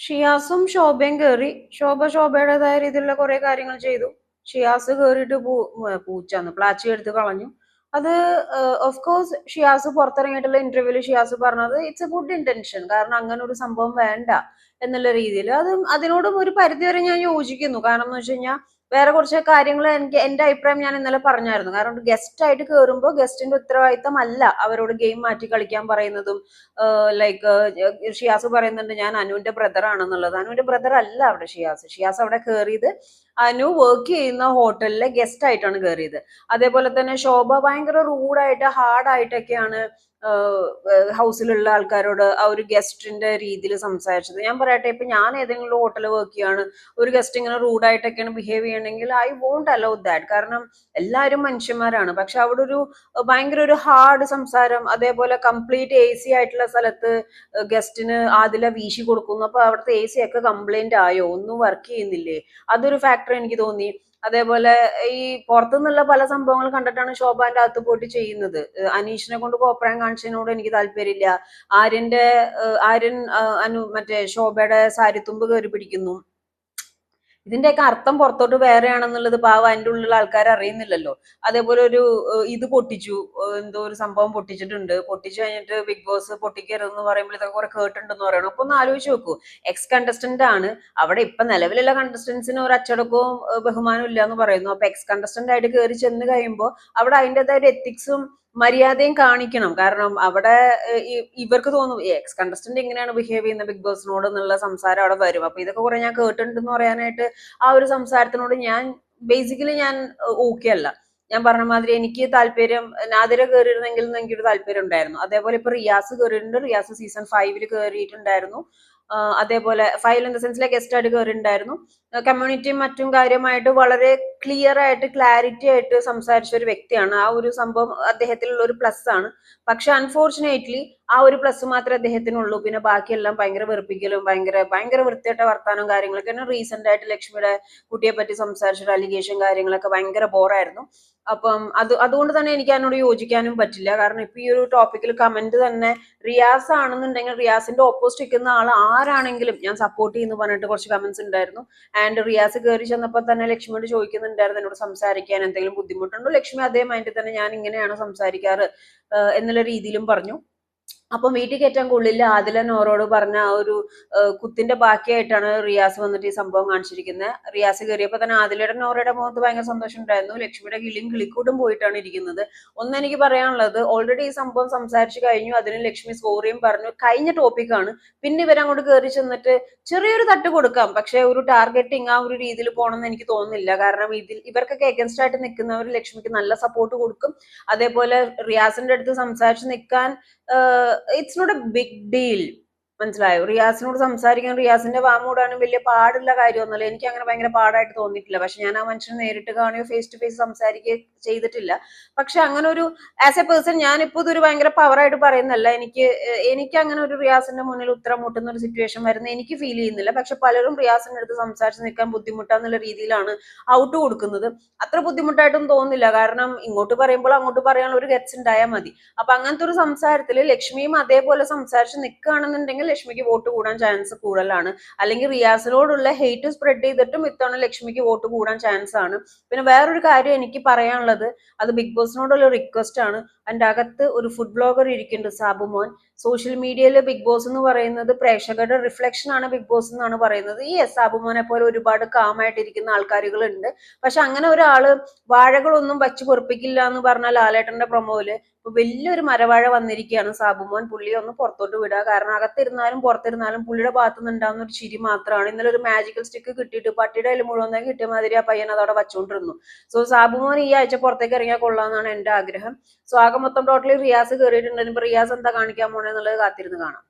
ഷിയാസും ശോഭയും കേറി. ശോഭയുടേതായ രീതിയിലുള്ള കുറെ കാര്യങ്ങൾ ചെയ്തു. ഷിയാസ് കേറിയിട്ട് പൂച്ചാന്ന് പ്ലാച്ചി എടുത്ത് കളഞ്ഞു. അത് ഓഫ് കോഴ്സ് ഷിയാസ് പുറത്തിറങ്ങിയിട്ടുള്ള ഇന്റർവ്യൂവിൽ ഷിയാസ് പറഞ്ഞത് ഇറ്റ്സ് എ ഗുഡ് ഇന്റൻഷൻ. കാരണം അങ്ങനെ ഒരു സംഭവം വേണ്ട എന്നുള്ള രീതിയിൽ അതിനോടും ഒരു പരിധിവരെ ഞാൻ യോജിക്കുന്നു. കാരണം എന്ന് വെച്ച് കഴിഞ്ഞാൽ വേറെ കുറച്ച് കാര്യങ്ങൾ എന്റെ അഭിപ്രായം ഞാൻ ഇന്നലെ പറഞ്ഞായിരുന്നു. കാരണം ഗസ്റ്റ് ആയിട്ട് കയറുമ്പോൾ ഗസ്റ്റിന്റെ ഉത്തരവാദിത്തം അല്ല അവരോട് ഗെയിം മാറ്റി കളിക്കാൻ പറയുന്നതും. ലൈക്ക് ഷിയാസ് പറയുന്നുണ്ട് ഞാൻ അനുവിന്റെ ബ്രദർ ആണെന്നുള്ളത്. അനുവിന്റെ ബ്രദർ അല്ല അവിടെ ഷിയാസ് അവിടെ കയറിയത് അനു വർക്ക് ചെയ്യുന്ന ഹോട്ടലിലെ ഗസ്റ്റ് ആയിട്ടാണ് കയറിയത്. അതേപോലെ തന്നെ ശോഭ ഭയങ്കര റൂഡായിട്ട് ഹാർഡായിട്ടൊക്കെയാണ് ഹൗസിലുള്ള ആൾക്കാരോട് ആ ഒരു ഗസ്റ്റിന്റെ രീതിയിൽ സംസാരിച്ചത്. ഞാൻ പറയട്ടെ, ഇപ്പൊ ഞാൻ ഏതെങ്കിലും ഹോട്ടൽ വർക്ക് ചെയ്യാണ്, ഒരു ഗസ്റ്റ് ഇങ്ങനെ റൂഡായിട്ടൊക്കെയാണ് ബിഹേവ് ചെയ്യണമെങ്കിൽ ഐ വോണ്ട് അലോ ദാറ്റ്. കാരണം എല്ലാവരും മനുഷ്യന്മാരാണ്. പക്ഷെ അവിടെ ഒരു ഭയങ്കര ഒരു ഹാർഡ് സംസാരം, അതേപോലെ കംപ്ലീറ്റ് എ സി ആയിട്ടുള്ള സ്ഥലത്ത് ഗസ്റ്റിന് ആദില വീശി കൊടുക്കുന്നു. അപ്പൊ അവിടുത്തെ എ സി ഒക്കെ കംപ്ലൈന്റ് ആയോ, ഒന്നും വർക്ക് ചെയ്യുന്നില്ലേ, അതൊരു ഫാക്ടർ എനിക്ക് തോന്നി. അതേപോലെ ഈ പുറത്തുനിന്നുള്ള പല സംഭവങ്ങൾ കണ്ടിട്ടാണ് ശോഭാന്റെ അകത്ത് പോയിട്ട് ചെയ്യുന്നത്. അനീഷിനെ കൊണ്ട് കോപ്രായം കാണിച്ചതിനോട് എനിക്ക് താല്പര്യമില്ല. ആര്യൻ മറ്റേ ശോഭയുടെ സാരിത്തുമ്പ് കയറി പിടിക്കുന്നു. ഇതിന്റെയൊക്കെ അർത്ഥം പുറത്തോട്ട് വേറെയാണെന്നുള്ളത് പാവം അതിന്റെ ഉള്ളിലുള്ള ആൾക്കാർ അറിയുന്നില്ലല്ലോ. അതേപോലെ ഒരു ഇത് പൊട്ടിച്ചു, എന്തോ ഒരു സംഭവം പൊട്ടിച്ചിട്ടുണ്ട്. പൊട്ടിച്ചു കഴിഞ്ഞിട്ട് ബിഗ് ബോസ് പൊട്ടിക്കരുതെന്ന് പറയുമ്പോൾ ഇതൊക്കെ കുറെ കേട്ടിട്ടുണ്ടെന്ന് പറയണം. അപ്പൊ ഒന്ന് ആലോചിച്ച് നോക്കൂ, എക്സ് കണ്ടസ്റ്റന്റ് ആണ് അവിടെ. ഇപ്പൊ നിലവിലുള്ള കണ്ടസ്റ്റന്റ്സിന് ഒരു അച്ചടക്കവും ബഹുമാനവും ഇല്ല എന്ന് പറയുന്നു. അപ്പൊ എക്സ് കണ്ടസ്റ്റന്റ് ആയിട്ട് കയറി ചെന്ന് കഴിയുമ്പോൾ അവിടെ അതിൻ്റെതായ ഒരു എത്തിക്സും മര്യാദയും കാണിക്കണം. കാരണം അവിടെ ഇവർക്ക് തോന്നും എക്സ് കണ്ടസ്റ്റന്റ് ഇങ്ങനെയാണ് ബിഹേവ് ചെയ്യുന്നത് ബിഗ് ബോസിനോട് എന്നുള്ള സംസാരം അവിടെ വരും. അപ്പൊ ഇതൊക്കെ കുറെ ഞാൻ കേട്ടിട്ടുണ്ടെന്ന് പറയാനായിട്ട് ആ ഒരു സംസാരത്തിനോട് ഞാൻ ഓക്കെ അല്ല. ഞാൻ പറഞ്ഞ മാതിരി എനിക്ക് താല്പര്യം നാദിര കയറിയിരുന്നെങ്കിൽ എനിക്കൊരു താല്പര്യം ഉണ്ടായിരുന്നു. അതേപോലെ ഇപ്പൊ റിയാസ് കയറിയിട്ടുണ്ട്. റിയാസ് സീസൺ 5 കയറിയിട്ടുണ്ടായിരുന്നു. അതേപോലെ 5 ഇൻ ദ സെൻസിലെ ഗസ്റ്റ് ആയിട്ട് കയറിയിട്ടുണ്ടായിരുന്നു. കമ്മ്യൂണിറ്റിയും മറ്റും കാര്യമായിട്ട് വളരെ ക്ലിയർ ആയിട്ട് ക്ലാരിറ്റി ആയിട്ട് സംസാരിച്ച ഒരു വ്യക്തിയാണ്. ആ ഒരു സംഭവം അദ്ദേഹത്തിലുള്ള ഒരു പ്ലസ് ആണ്. പക്ഷെ അൺഫോർച്ചുനേറ്റ്ലി ആ ഒരു പ്ലസ് മാത്രമേ അദ്ദേഹത്തിനുള്ളൂ. പിന്നെ ബാക്കിയെല്ലാം ഭയങ്കര വെറുപ്പിക്കലും ഭയങ്കര വൃത്തിയായിട്ട വർത്താനവും കാര്യങ്ങളൊക്കെ. റീസെന്റ് ആയിട്ട് ലക്ഷ്മിയുടെ കുട്ടിയെ പറ്റി സംസാരിച്ചൊരു അലിഗേഷൻ കാര്യങ്ങളൊക്കെ ഭയങ്കര ബോറായിരുന്നു. അപ്പം അതുകൊണ്ട് തന്നെ എനിക്ക് അതിനോട് യോജിക്കാനും പറ്റില്ല. കാരണം ഇപ്പൊ ഈ ഒരു ടോപ്പിക്കിൽ കമന്റ് തന്നെ റിയാസ് ആണെന്നുണ്ടെങ്കിൽ റിയാസിന്റെ ഓപ്പോസിറ്റ് നിൽക്കുന്ന ആൾ ആരാണെങ്കിലും ഞാൻ സപ്പോർട്ട് ചെയ്യുന്നു പറഞ്ഞിട്ട് കുറച്ച് കമന്റ്സ് ഉണ്ടായിരുന്നു. ആൻഡ് റിയാസ് കയറി ചെന്നപ്പോൾ തന്നെ ലക്ഷ്മിയോട് ചോദിക്കുന്നുണ്ടായിരുന്നു എന്നോട് സംസാരിക്കാൻ എന്തെങ്കിലും ബുദ്ധിമുട്ടുണ്ടോ. ലക്ഷ്മി അതേ മൈൻഡിൽ തന്നെ ഞാൻ ഇങ്ങനെയാണ് സംസാരിക്കാറ് എന്നുള്ള രീതിയിലും പറഞ്ഞു. അപ്പം വീട്ടിൽ കയറ്റാൻ കൊള്ളില്ല ആദില നോറോട് പറഞ്ഞ ആ ഒരു കുത്തിന്റെ ബാക്കിയായിട്ടാണ് റിയാസ് വന്നിട്ട് ഈ സംഭവം കാണിച്ചിരിക്കുന്നത്. റിയാസ് കയറിയപ്പോൾ തന്നെ ആദിലയുടെ നോറയുടെ മുഖത്ത് ഭയങ്കര സന്തോഷം ഉണ്ടായിരുന്നു. ലക്ഷ്മിയുടെ കിളിയും കിളിക്കൂട്ടും പോയിട്ടാണ് ഇരിക്കുന്നത്. എനിക്ക് പറയാനുള്ളത്, ഓൾറെഡി ഈ സംഭവം സംസാരിച്ചു കഴിഞ്ഞു. അതിന് ലക്ഷ്മി സോറിയും പറഞ്ഞു, കഴിഞ്ഞ ടോപ്പിക്കാണ്. പിന്നെ ഇവരങ്ങോട്ട് കയറി ചെന്നിട്ട് ചെറിയൊരു തട്ട് കൊടുക്കാം, പക്ഷെ ഒരു ടാർഗറ്റിങ് ആ ഒരു രീതിയിൽ പോകണമെന്ന് എനിക്ക് തോന്നുന്നില്ല. കാരണം ഇവർക്കൊക്കെ എഗൻസ്റ്റ് ആയിട്ട് നിൽക്കുന്നവർ ലക്ഷ്മിക്ക് നല്ല സപ്പോർട്ട് കൊടുക്കും. അതേപോലെ റിയാസിന്റെ അടുത്ത് സംസാരിച്ച് നിൽക്കാൻ it's not a big deal. മനസ്സിലായോ? റിയാസിനോട് സംസാരിക്കാൻ റിയാസിന്റെ വാമൂടാനും വലിയ പാടുള്ള കാര്യമൊന്നുമല്ല. എനിക്ക് അങ്ങനെ ഭയങ്കര പാടായിട്ട് തോന്നിയിട്ടില്ല. പക്ഷെ ഞാൻ ആ മനുഷ്യനെ നേരിട്ട് കാണുകയോ ഫേസ് ടു ഫേസ് സംസാരിക്കുകയോ ചെയ്തിട്ടില്ല. പക്ഷെ അങ്ങനെ ഒരു ആസ് എ പേഴ്സൺ ഞാനിപ്പോ ഇതൊരു ഭയങ്കര പവറായിട്ട് പറയുന്നല്ല. എനിക്ക് അങ്ങനെ ഒരു റിയാസിന്റെ മുന്നിൽ ഉത്തരം മുട്ടുന്ന ഒരു സിറ്റുവേഷൻ വരുന്ന എനിക്ക് ഫീൽ ചെയ്യുന്നില്ല. പക്ഷെ പലരും റിയാസിന്റെ അടുത്ത് സംസാരിച്ച് നിൽക്കാൻ ബുദ്ധിമുട്ടാന്നുള്ള രീതിയിലാണ് ഔട്ട് കൊടുക്കുന്നത്. അത്ര ബുദ്ധിമുട്ടായിട്ടൊന്നും തോന്നുന്നില്ല. കാരണം ഇങ്ങോട്ട് പറയുമ്പോൾ അങ്ങോട്ട് പറയാനുള്ള ഒരു ഗറ്റ്സ് ഉണ്ടായാൽ മതി. അപ്പൊ അങ്ങനത്തെ ഒരു സംസാരത്തിൽ ലക്ഷ്മിയും അതേപോലെ സംസാരിച്ച് നിൽക്കുകയാണെന്നുണ്ടെങ്കിൽ ലക്ഷ്മിക്ക് വോട്ട് കൂടാൻ ചാൻസ് കൂടുതലാണ്. അല്ലെങ്കിൽ റിയാസിനോടുള്ള ഹെയ്റ്റ് സ്പ്രെഡ് ചെയ്തിട്ടും ഇത്തവണ ലക്ഷ്മിക്ക് വോട്ട് കൂടാൻ ചാൻസ് ആണ്. പിന്നെ വേറൊരു കാര്യം എനിക്ക് പറയാനുള്ളത്, അത് ബിഗ് ബോസിനോടുള്ള റിക്വസ്റ്റ് ആണ്. അതിന്റെ അകത്ത് ഒരു ഫുഡ് ബ്ലോഗർ ഇരിക്കുന്നുണ്ട്, സാബുമോൻ. സോഷ്യൽ മീഡിയയിൽ ബിഗ് ബോസ് എന്ന് പറയുന്നത് പ്രേക്ഷകരുടെ റിഫ്ലക്ഷൻ ആണ് ബിഗ് ബോസ് എന്നാണ് പറയുന്നത്. ഈ സാബുമോനെ പോലെ ഒരുപാട് കാമായിട്ടിരിക്കുന്ന ആൾക്കാരുകളുണ്ട്. പക്ഷെ അങ്ങനെ ഒരാള് വാഴകളൊന്നും വച്ച് പൊറപ്പിക്കില്ല എന്ന് പറഞ്ഞ ലാലേട്ടന്റെ പ്രൊമോയില് ഇപ്പൊ വലിയൊരു മരവാഴ വന്നിരിക്കുകയാണ് സാബുമോൻ. പുള്ളിയെ ഒന്ന് പുറത്തോട്ട് വിടുക. കാരണം അകത്തിരുന്നാലും പുറത്തിരുന്നാലും പുള്ളിയുടെ ഭാഗത്ത് നിന്ന് ഉണ്ടാകുന്ന ഒരു ചിരി മാത്രമാണ്. ഇന്നലെ ഒരു മാജിക്കൽ സ്റ്റിക്ക് കിട്ടിയിട്ട് പട്ടിയുടെ അതിൽ മുഴുവൻ കിട്ടിയ മാതിരി ആ പയ്യൻ അതവിടെ വച്ചുകൊണ്ടിരുന്നു. സോ സാബുമോൻ ഈ ആഴ്ച പുറത്തേക്ക് ഇറങ്ങിയാൽ കൊള്ളാമെന്നാണ് എന്റെ ആഗ്രഹം. സോ ആകെ മൊത്തം ടോട്ടലി റിയാസ് കയറിയിട്ടുണ്ടെങ്കിൽ ഇപ്പൊ റിയാസ് എന്താ കാണിക്കാൻ പോണെന്നുള്ളത് കാത്തിരുന്ന് കാണാം.